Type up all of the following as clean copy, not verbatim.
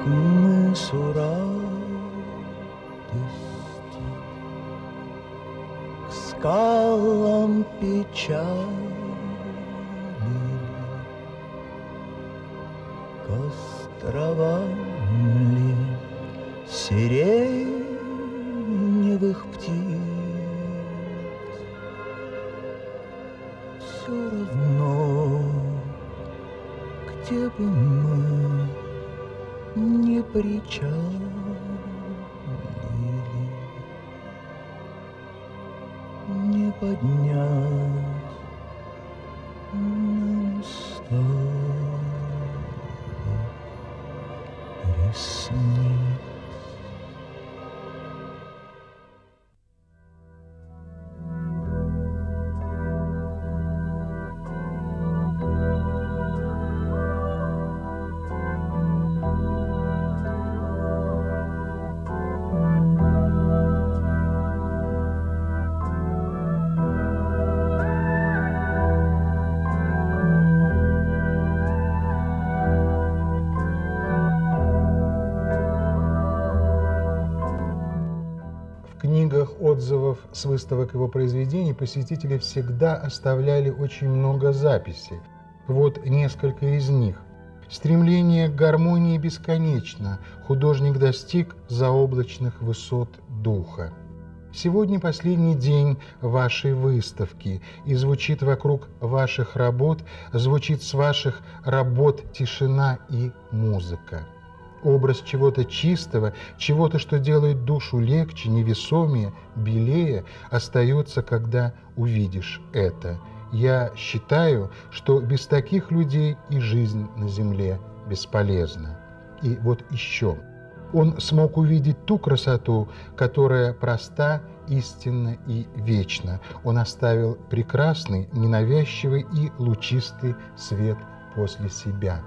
к мысу радости, к скалам печали, к островам ли сиреневых птиц. Все равно, где бы мы не причалили, не поднять нам стоит ресниц. В книгах отзывов с выставок его произведений посетители всегда оставляли очень много записей. Вот несколько из них. Стремление к гармонии бесконечно. Художник достиг заоблачных высот духа. Сегодня последний день вашей выставки, и звучит вокруг ваших работ, звучит с ваших работ тишина и музыка. Образ чего-то чистого, чего-то, что делает душу легче, невесомее, белее, остается, когда увидишь это. Я считаю, что без таких людей и жизнь на земле бесполезна. И вот еще. Он смог увидеть ту красоту, которая проста, истинна и вечна. Он оставил прекрасный, ненавязчивый и лучистый свет после себя.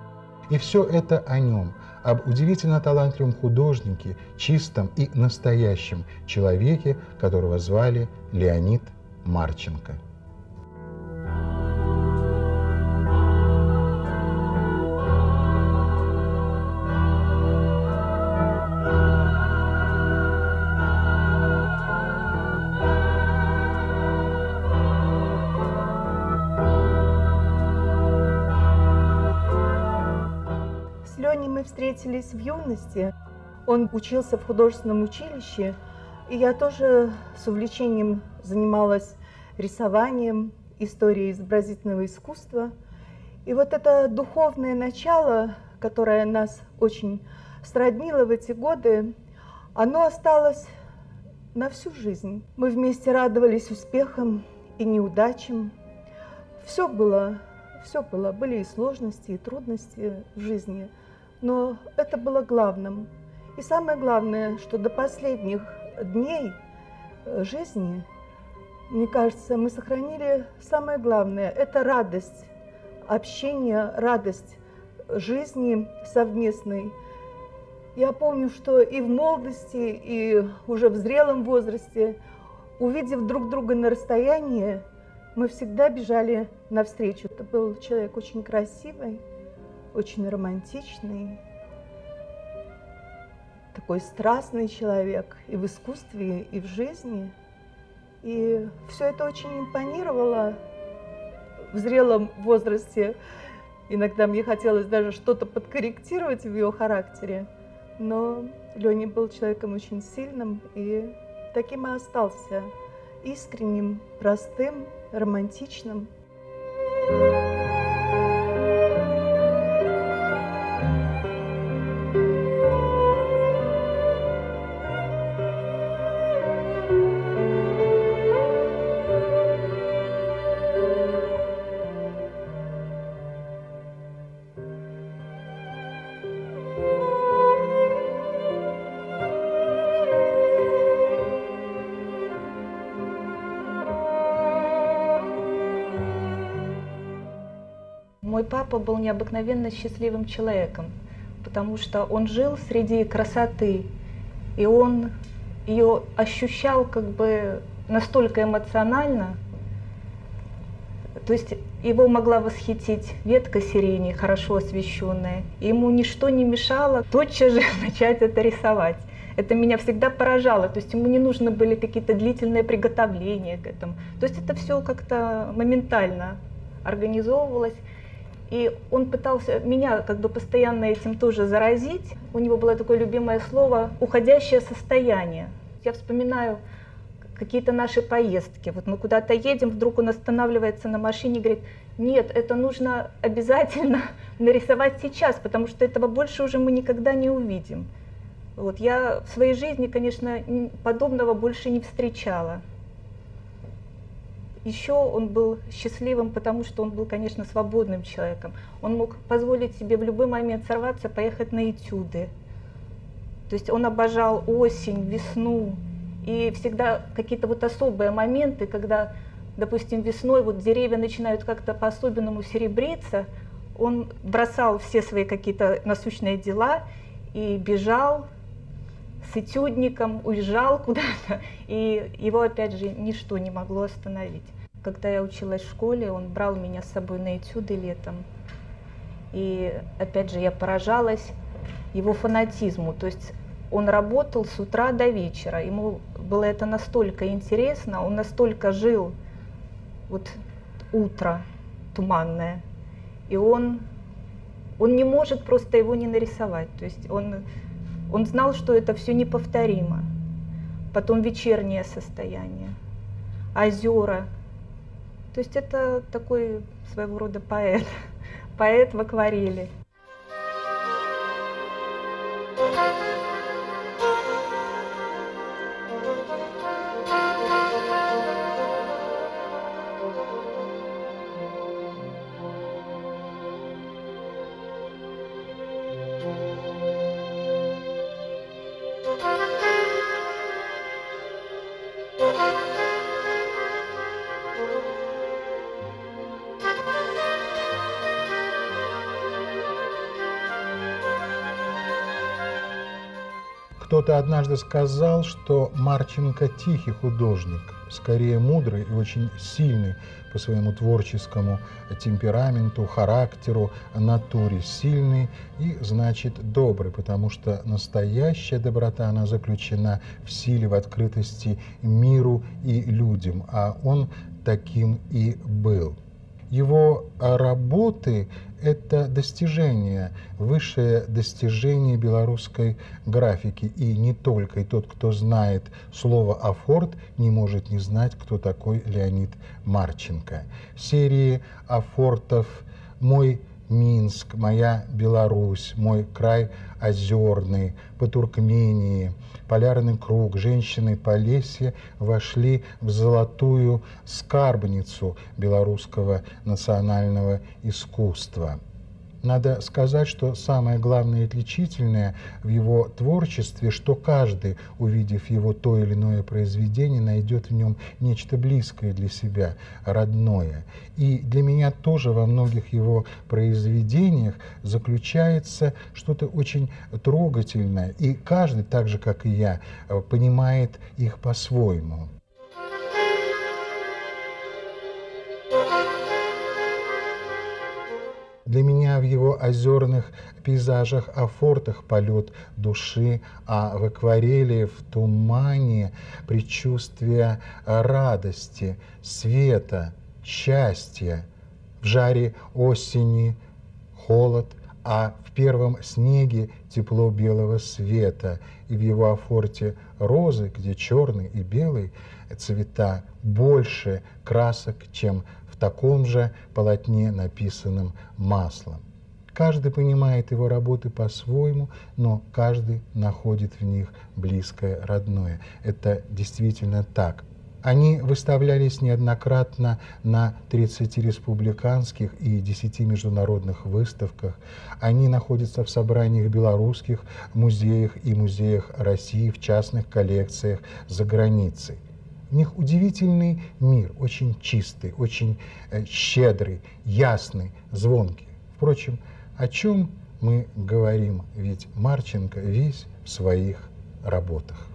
И все это о нем, об удивительно талантливом художнике, чистом и настоящем человеке, которого звали Леонид Марченко. С Леней мы встретились в юности. Он учился в художественном училище, и я тоже с увлечением занималась рисованием, историей изобразительного искусства. И вот это духовное начало, которое нас очень сроднило в эти годы, оно осталось на всю жизнь. Мы вместе радовались успехам и неудачам. Все было. Были и сложности, и трудности в жизни, но это было главным. И самое главное, что до последних дней жизни, мне кажется, мы сохранили самое главное – это радость общения, радость жизни совместной. Я помню, что и в молодости, и уже в зрелом возрасте, увидев друг друга на расстоянии, мы всегда бежали навстречу. Это был человек очень красивый, очень романтичный, такой страстный человек и в искусстве, и в жизни. И все это очень импонировало в зрелом возрасте. Иногда мне хотелось даже что-то подкорректировать в его характере. Но Леня был человеком очень сильным и таким и остался. Искренним, простым, романтичным. Мой папа был необыкновенно счастливым человеком, потому что он жил среди красоты, и он ее ощущал как бы настолько эмоционально, То есть его могла восхитить ветка сирени, хорошо освещенная. Ему ничто не мешало тотчас же начать это рисовать. Это меня всегда поражало. То есть ему не нужны были какие-то длительные приготовления к этому. То есть это все как-то моментально организовывалось. И он пытался меня как бы постоянно этим тоже заразить. У него было такое любимое слово «уходящее состояние». Я вспоминаю какие-то наши поездки. Вот мы куда-то едем, вдруг он останавливается на машине и говорит: нет, это нужно обязательно нарисовать сейчас, потому что этого больше уже мы никогда не увидим. Вот. Я в своей жизни, конечно, подобного больше не встречала. Еще он был счастливым, потому что он был, конечно, свободным человеком. Он мог позволить себе в любой момент сорваться, поехать на этюды. То есть он обожал осень, весну. И всегда какие-то вот особые моменты, когда, допустим, весной вот деревья начинают как-то по-особенному серебриться, он бросал все свои какие-то насущные дела и бежал с этюдником, уезжал куда-то, и его, опять же, ничто не могло остановить. Когда я училась в школе, он брал меня с собой на этюды летом, и, опять же, я поражалась его фанатизму, то есть он работал с утра до вечера, ему было это настолько интересно, он настолько жил вот утро туманное, и он не может просто его не нарисовать, то есть он знал, что это все неповторимо. Потом вечернее состояние, озера. То есть это такой своего рода поэт, поэт в акварели. Кто-то однажды сказал, что Марченко тихий художник, скорее мудрый и очень сильный по своему творческому темпераменту, характеру, натуре, сильный и, значит, добрый, потому что настоящая доброта, она заключена в силе, в открытости миру и людям, а он таким и был. Его работы – это достижение, высшее достижение белорусской графики. И не только. И тот, кто знает слово «афорт», не может не знать, кто такой Леонид Марченко. Серии афортов «Мой Минск», «Моя Беларусь», «Мой край озерный», «По Туркмении», «Полярный круг», «Женщины Полесья» вошли в золотую скарбницу белорусского национального искусства. Надо сказать, что самое главное и отличительное в его творчестве, что каждый, увидев его то или иное произведение, найдет в нем нечто близкое для себя, родное. И для меня тоже во многих его произведениях заключается что-то очень трогательное. И каждый, так же как и я, понимает их по-своему. Для меня в его озерных пейзажах, афортах полет души, а в акварели, в тумане предчувствие радости, света, счастья, в жаре осени холод, а в первом снеге тепло белого света, и в его афорте розы, где черный и белый цвета, больше красок, чем в таком же полотне, написанном маслом. Каждый понимает его работы по-своему, но каждый находит в них близкое, родное. Это действительно так. Они выставлялись неоднократно на 30 республиканских и 10 международных выставках. Они находятся в собраниях белорусских музеях и музеях России, в частных коллекциях за границей. У них удивительный мир, очень чистый, очень щедрый, ясный, звонкий. Впрочем, о чем мы говорим, ведь Марченко весь в своих работах.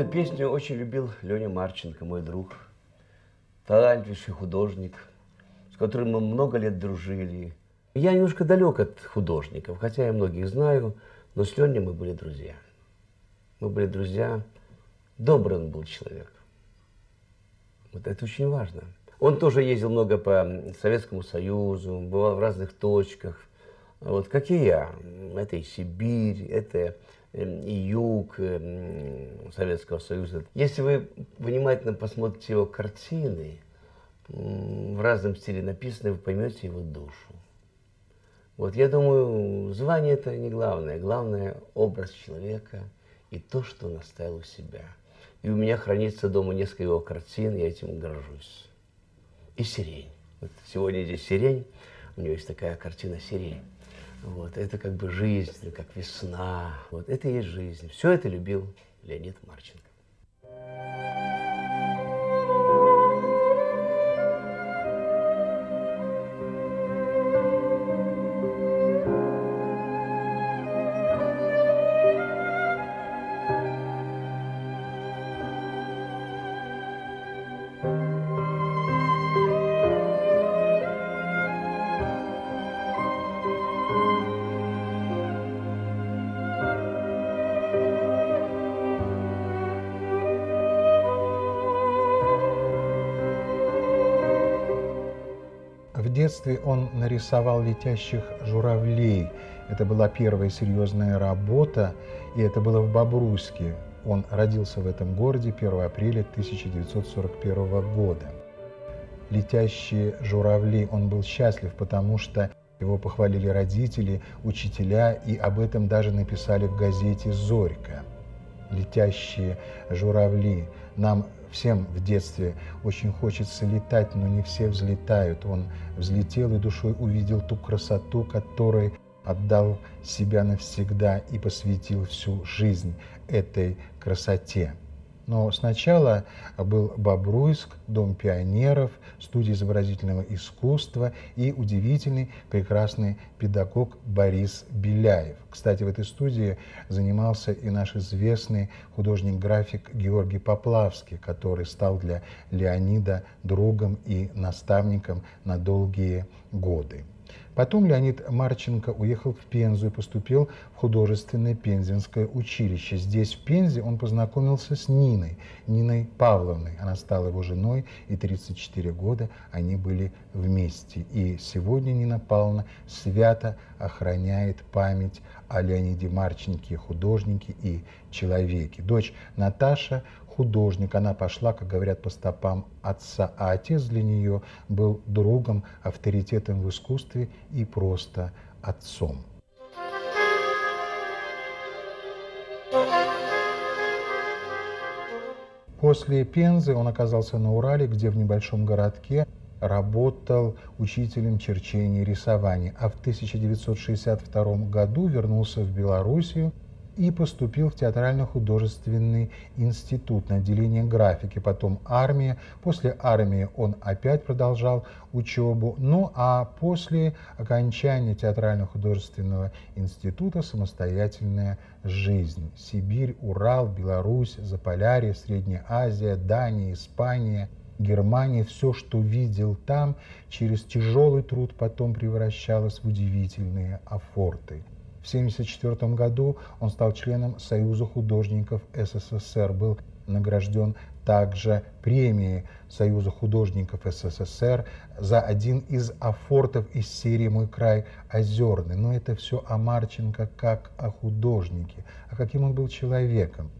Эту песню очень любил Леня Марченко, мой друг, талантливейший художник, с которым мы много лет дружили. Я немножко далек от художников, хотя я многих знаю, но с Леней мы были друзья. Мы были друзья, добрый он был человек. Вот это очень важно. Он тоже ездил много по Советскому Союзу, бывал в разных точках, вот как и я. Это и Сибирь, это и юг Советского Союза. Если вы внимательно посмотрите его картины, в разном стиле написаны, вы поймете его душу. Вот я думаю, звание это не главное. Главное образ человека и то, что он оставил у себя. И у меня хранится дома несколько его картин, я этим горжусь. И сирень. Вот сегодня здесь сирень, у него есть такая картина «Сирень». Вот, это как бы жизнь, как весна. Вот, это и есть жизнь. Все это любил Леонид Марченко. В детстве он нарисовал летящих журавлей. Это была первая серьезная работа, и это было в Бобруйске. Он родился в этом городе 1 апреля 1941 года. «Летящие журавли» он был счастлив, потому что его похвалили родители, учителя, и об этом даже написали в газете «Зорька». «Летящие журавли». Нам всем в детстве очень хочется летать, но не все взлетают. Он взлетел и душой увидел ту красоту, которой отдал себя навсегда и посвятил всю жизнь этой красоте. Но сначала был Бобруйск, Дом пионеров, студия изобразительного искусства и удивительный, прекрасный педагог Борис Беляев. Кстати, в этой студии занимался и наш известный художник-график Георгий Поплавский, который стал для Леонида другом и наставником на долгие годы. Потом Леонид Марченко уехал в Пензу и поступил в художественное Пензенское училище. Здесь, в Пензе, он познакомился с Ниной Павловной. Она стала его женой, и 34 года они были вместе. И сегодня Нина Павловна свято охраняет память о Леониде Марченке, художнике и человеке. Дочь Наташа – художник, она пошла, как говорят, по стопам отца, а отец для нее был другом, авторитетом в искусстве и просто отцом. После Пензы он оказался на Урале, где в небольшом городке работал учителем черчения и рисования, а в 1962 году вернулся в Белоруссию и поступил в театрально-художественный институт на отделение графики, потом армия. После армии он опять продолжал учебу, ну а после окончания театрально-художественного института самостоятельная жизнь. Сибирь, Урал, Беларусь, Заполярье, Средняя Азия, Дания, Испания, Германия. Все, что видел там, через тяжелый труд потом превращалось в удивительные афорты. В 1974 году он стал членом Союза художников СССР, был награжден также премией Союза художников СССР за один из афортов из серии «Мой край озерный». Но это все о Марченко как о художнике, а каким он был человеком.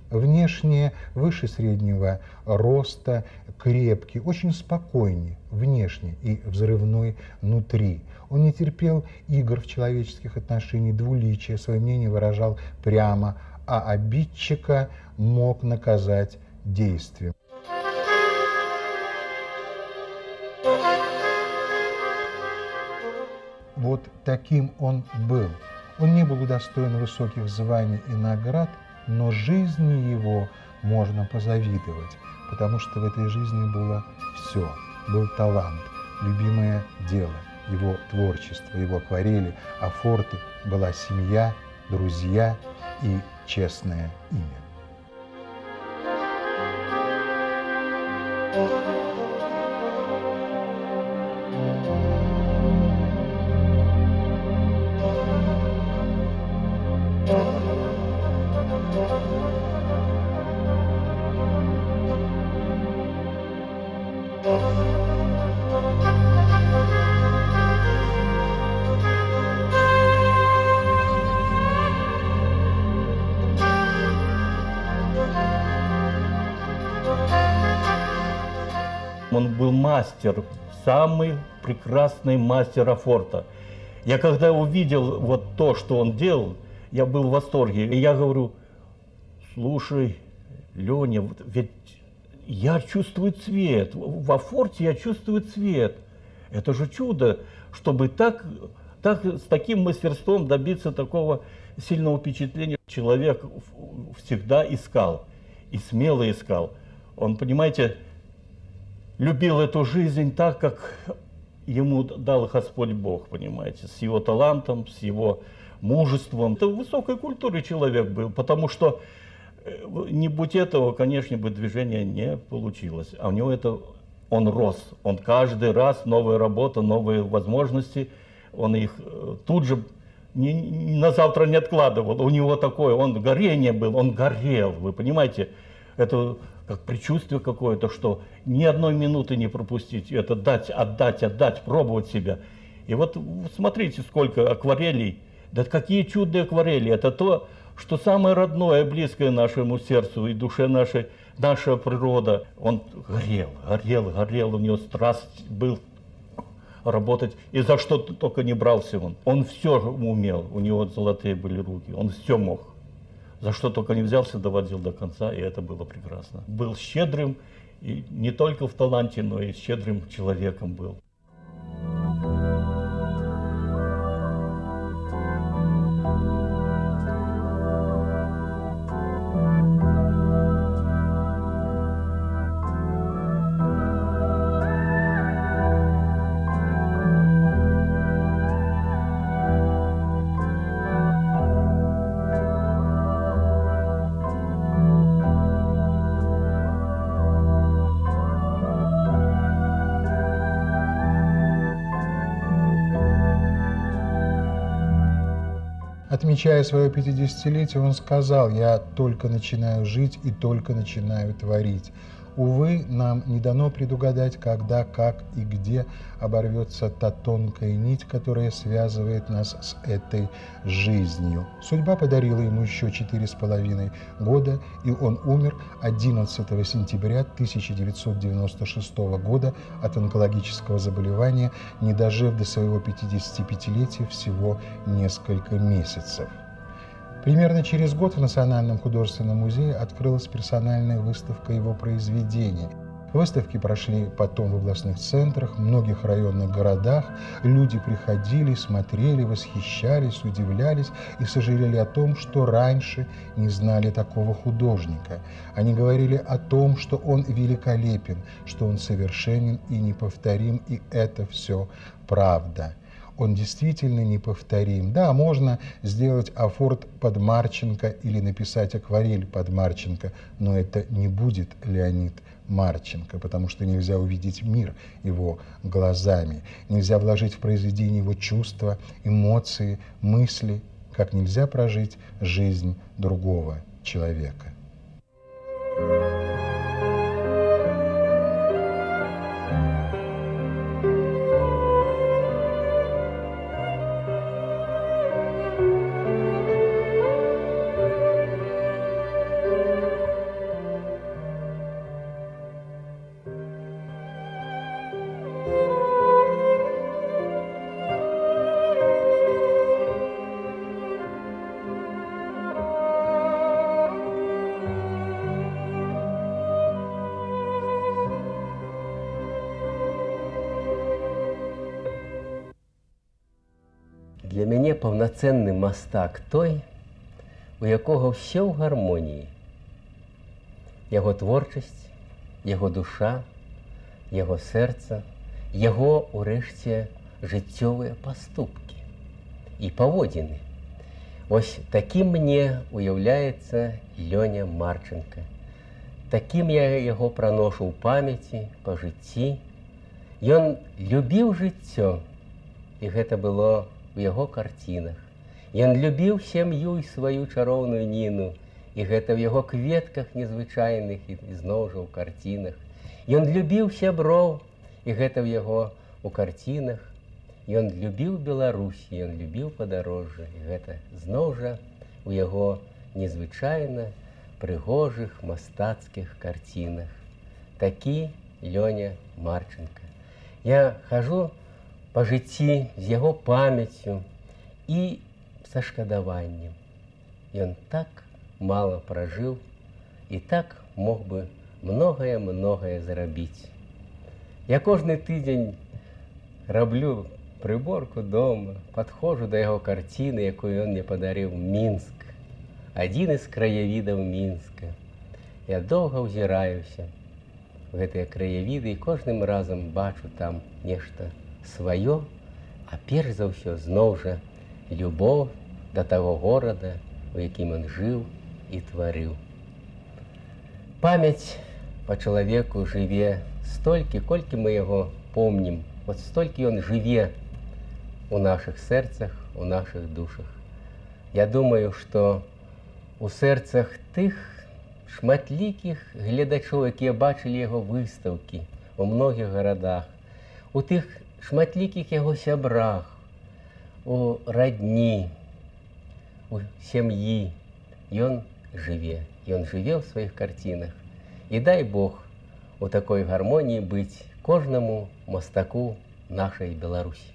Внешне выше среднего роста, крепкий, очень спокойный внешне и взрывной внутри. Он не терпел игр в человеческих отношениях, двуличия, свое мнение выражал прямо, а обидчика мог наказать действием. Вот таким он был. Он не был удостоен высоких званий и наград, но жизни его можно позавидовать, потому что в этой жизни было все. Был талант, любимое дело, его творчество, его акварели, афорты, была семья, друзья и честное имя. Он был мастер, самый прекрасный мастер афорта. Я когда увидел вот то, что он делал, я был в восторге. И я говорю: слушай, Леня, ведь я чувствую цвет, в афорте я чувствую цвет. Это же чудо, чтобы с таким мастерством добиться такого сильного впечатления. Человек всегда искал, и смело искал. Он, понимаете, любил эту жизнь так, как ему дал Господь Бог, понимаете, с его талантом, с его мужеством. Это в высокой культуре человек был, потому что не будь этого, конечно, бы движение не получилось. А у него это, он рос, он каждый раз новая работа, новые возможности, он их тут же на завтра не откладывал. У него такое, он горение был, он горел, вы понимаете, это как предчувствие какое-то, что ни одной минуты не пропустить, это дать, отдать, пробовать себя. И вот смотрите, сколько акварелей, да какие чудные акварели, это то, что самое родное, близкое нашему сердцу и душе нашей, наша природа. Он горел, у него страсть был работать, и за что только не брался он. Он все умел, у него золотые были руки, он все мог. За что только не взялся, доводил до конца, и это было прекрасно. Был щедрым, и не только в таланте, но и щедрым человеком был. Отмечая свое 50-летие, он сказал: «Я только начинаю жить и только начинаю творить. Увы, нам не дано предугадать, когда, как и где оборвется та тонкая нить, которая связывает нас с этой жизнью». Судьба подарила ему еще 4,5 года, и он умер 11 сентября 1996 года от онкологического заболевания, не дожив до своего 55-летия всего несколько месяцев. Примерно через год в Национальном художественном музее открылась персональная выставка его произведений. Выставки прошли потом в областных центрах, многих районных городах. Люди приходили, смотрели, восхищались, удивлялись и сожалели о том, что раньше не знали такого художника. Они говорили о том, что он великолепен, что он совершенен и неповторим, и это все правда. Он действительно неповторим. Да, можно сделать афорт под Марченко или написать акварель под Марченко, но это не будет Леонид Марченко, потому что нельзя увидеть мир его глазами. Нельзя вложить в произведение его чувства, эмоции, мысли, как нельзя прожить жизнь другого человека. Для мяне паўнацэнны мастак той, у якога ўсё ў гармоніі. Яго творчасць, яго душа, яго сэрца, яго, урэшце, жыццёвыя паступкі і паводзіны. Вось такім мне уяўляецца Лёня Марченко. Такім я яго праношу ў памяці, па жыцці. Ён любіў жыццё, і гэта было у яго карцінах. Ён любіў сям'ю і сваю чароўную Ніну, і гэта ў яго кветках незвычайных і зноў жа ў карцінах. Ён любіў сяброў, і гэта ў яго у карцінах. Ён любіў Беларусь, ён любіў падарожжа, і гэта зноў жа у яго незвычайна прыгожых мастацкіх карцінах. Такі Лёня Марченко. Я хожу па жыцці з яго памяццю і са шкадаваннем. Ён так мала пражыў і так мог бы многае зрабіць. Я кожны тыдзень раблю прыборку дома, падходжу да яго карціны, якую ён мне падарыў, Мінск. Адзін з краявідаў Мінска. Я доўга ўзіраюся в гэтыя краявіды і кожным разам бачу там нешта сваё, а перш за ўсё зноў жа любоў да таго горада, у якім ён жыў і тварыў. Памяць па чалавеку жыве столькі, колькі мы яго помнім. Вот столькі ён жыве у нашых сэрцах, у нашых душах. Я думаю, што у сэрцах тых шматлікіх гледачоў, якія бачылі яго выстаўкі у многіх гарадах, у тых шматлікіх яго сябрах, у радні, у сям'і, ён жыве ў сваіх карцінах. І дай Бог у такой гармоніі быць кожнаму мастаку нашай Беларусі.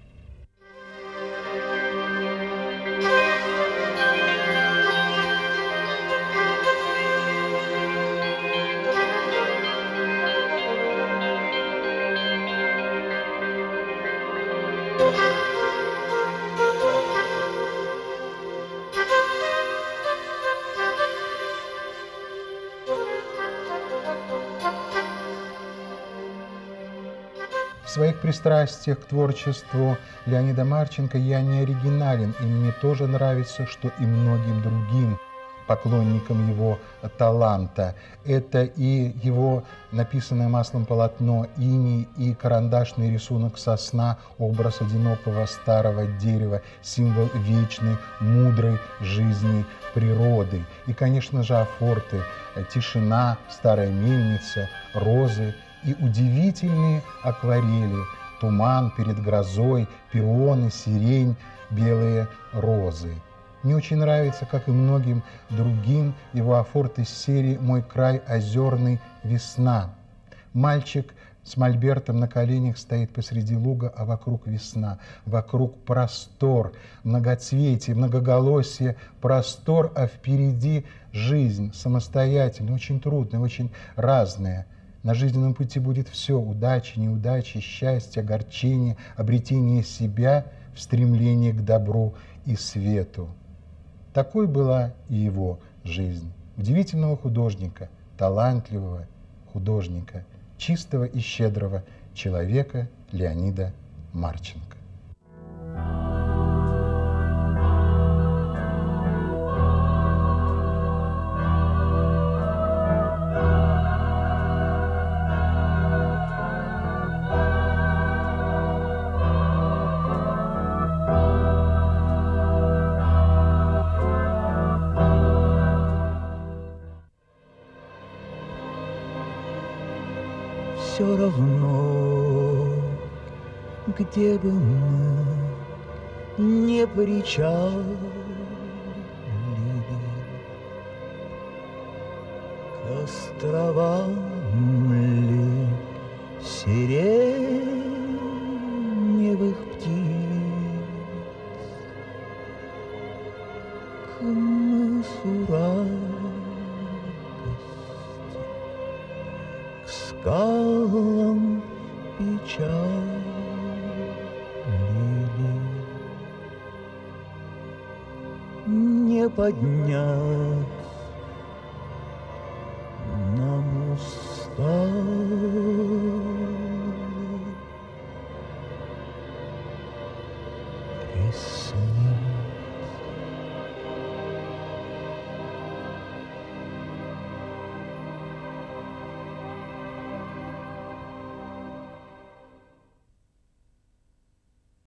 В своих пристрастиях к творчеству Леонида Марченко я не оригинален, и мне тоже нравится, что и многим другим поклонникам его таланта. Это и его написанное маслом полотно «Иней», и карандашный рисунок сосна, образ одинокого старого дерева, символ вечной, мудрой жизни природы. И, конечно же, афорты, тишина, старая мельница, розы и удивительные акварели, туман перед грозой, пионы, сирень, белые розы. Мне очень нравится, как и многим другим, его афорт из серии «Мой край озерный, весна». Мальчик с мольбертом на коленях стоит посреди луга, а вокруг весна, вокруг простор, многоцветие, многоголосие, простор, а впереди жизнь, самостоятельная, очень трудная, очень разная. На жизненном пути будет все: удачи, неудачи, счастье, огорчение, обретение себя в стремлении к добру и свету. Такой была и его жизнь. Удивительного художника, талантливого художника, чистого и щедрого человека Леонида Марченко. Все равно, где бы мы не причалили, к островам ли сиреневых птиц, к мысу радости, к скалам печали, не поднять нам устал. Присни.